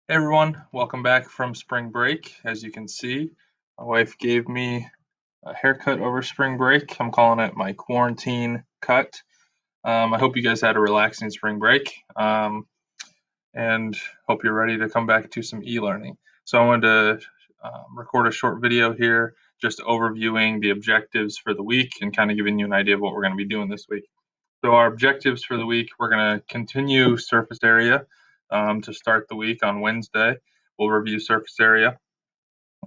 Hey everyone, welcome back from spring break. As you can see, my wife gave me a haircut over spring break. I'm calling it my quarantine cut. I hope you guys had a relaxing spring break and hope you're ready to come back to some e-learning. So I wanted to record a short video here just overviewing the objectives for the week and kind of giving you an idea of what we're going to be doing this week. So our objectives for the week, we're going to continue surface area to start the week on Wednesday. We'll review surface area.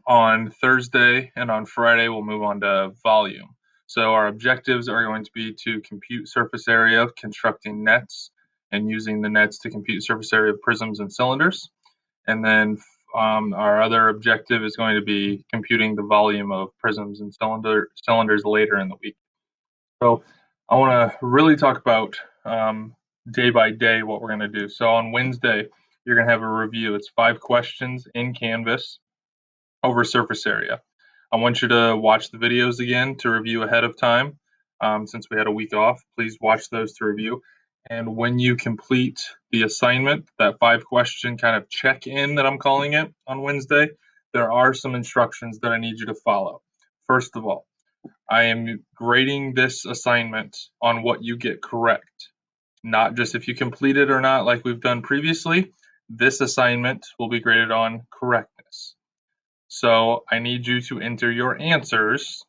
On Thursday and on Friday, we'll move on to volume. So our objectives are going to be to compute surface area, constructing nets, and using the nets to compute surface area of prisms and cylinders. And then our other objective is going to be computing the volume of prisms and cylinders later in the week. So I want to really talk about day by day what we're going to do. So on Wednesday, you're going to have a review. It's 5 questions in Canvas over surface area. I want you to watch the videos again to review ahead of time. Since we had a week off, please watch those to review. And when you complete the assignment, that 5-question kind of check-in that I'm calling it on Wednesday, there are some instructions that I need you to follow. First of all, I am grading this assignment on what you get correct, not just if you complete it or not like we've done previously. This assignment will be graded on correctness. So I need you to enter your answers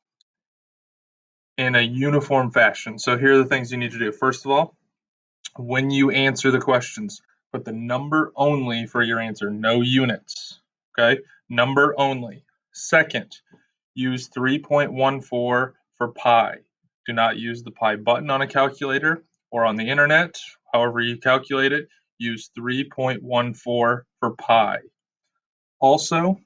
in a uniform fashion. So here are the things you need to do. First of all, when you answer the questions, put the number only for your answer, no units. Okay, number only. Second, use 3.14 for pi. Do not use the pi button on a calculator or on the internet. However you calculate it, use 3.14 for pi. Also,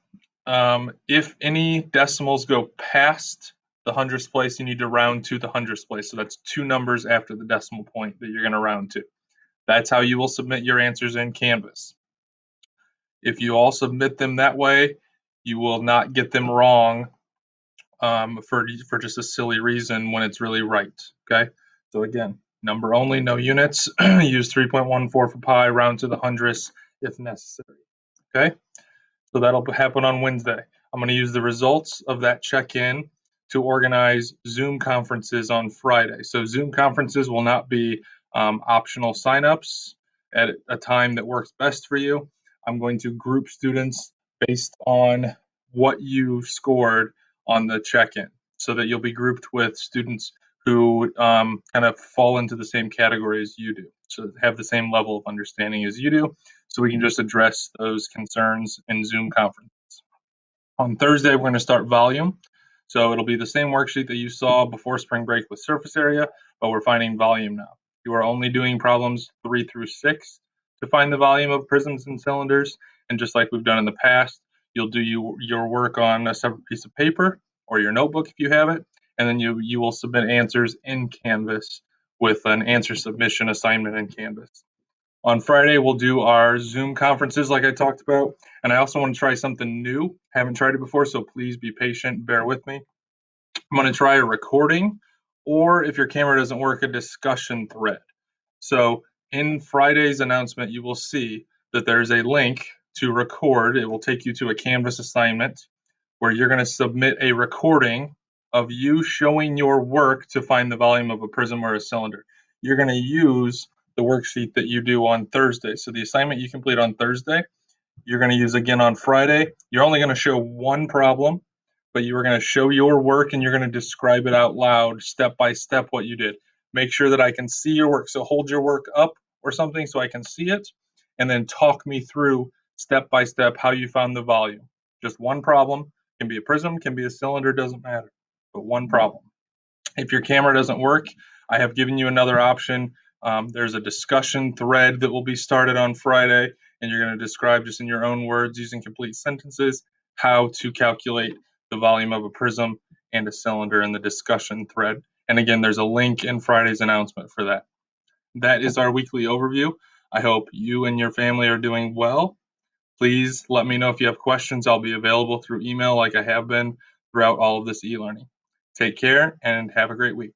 if any decimals go past the hundredths place, you need to round to the hundredths place. So that's 2 numbers after the decimal point that you're going to round to. That's how you will submit your answers in Canvas. If you all submit them that way, you will not get them wrong for just a silly reason when it's really right. Okay. So again, number only, no units. Use 3.14 for pi, round to the hundredths if necessary. Okay. So that'll happen on Wednesday. I'm going to use the results of that check-in to organize Zoom conferences on Friday. So Zoom conferences will not be optional signups at a time that works best for you. I'm going to group students based on what you scored on the check-in, so that you'll be grouped with students who kind of fall into the same category as you do, so have the same level of understanding as you do, so we can just address those concerns in Zoom conferences. On Thursday, we're going to start volume. So it'll be the same worksheet that you saw before spring break with surface area, but we're finding volume now. You are only doing problems 3 through 6 to find the volume of prisms and cylinders. And just like we've done in the past, you'll do your work on a separate piece of paper or your notebook if you have it, and then you will submit answers in Canvas with an answer submission assignment in Canvas. On Friday, we'll do our Zoom conferences like I talked about. And I also want to try something new. Haven't tried it before, so please be patient, bear with me. I'm going to try a recording, or if your camera doesn't work, a discussion thread. So in Friday's announcement, you will see that there's a link to record. It will take you to a Canvas assignment where you're going to submit a recording of you showing your work to find the volume of a prism or a cylinder. You're going to use the worksheet that you do on Thursday. So the assignment you complete on Thursday, you're going to use again on Friday. You're only going to show one problem, but you are going to show your work and you're going to describe it out loud, step by step, what you did. Make sure that I can see your work. So hold your work up or something so I can see it, and then talk me through step by step how you found the volume. Just one problem. Can be a prism, can be a cylinder, doesn't matter, but one problem. If your camera doesn't work, I have given you another option. There's a discussion thread that will be started on Friday, and you're going to describe just in your own words using complete sentences how to calculate the volume of a prism and a cylinder in the discussion thread. And again, there's a link in Friday's announcement for that. That is our weekly overview. I hope you and your family are doing well. Please let me know if you have questions. I'll be available through email like I have been throughout all of this e-learning. Take care and have a great week.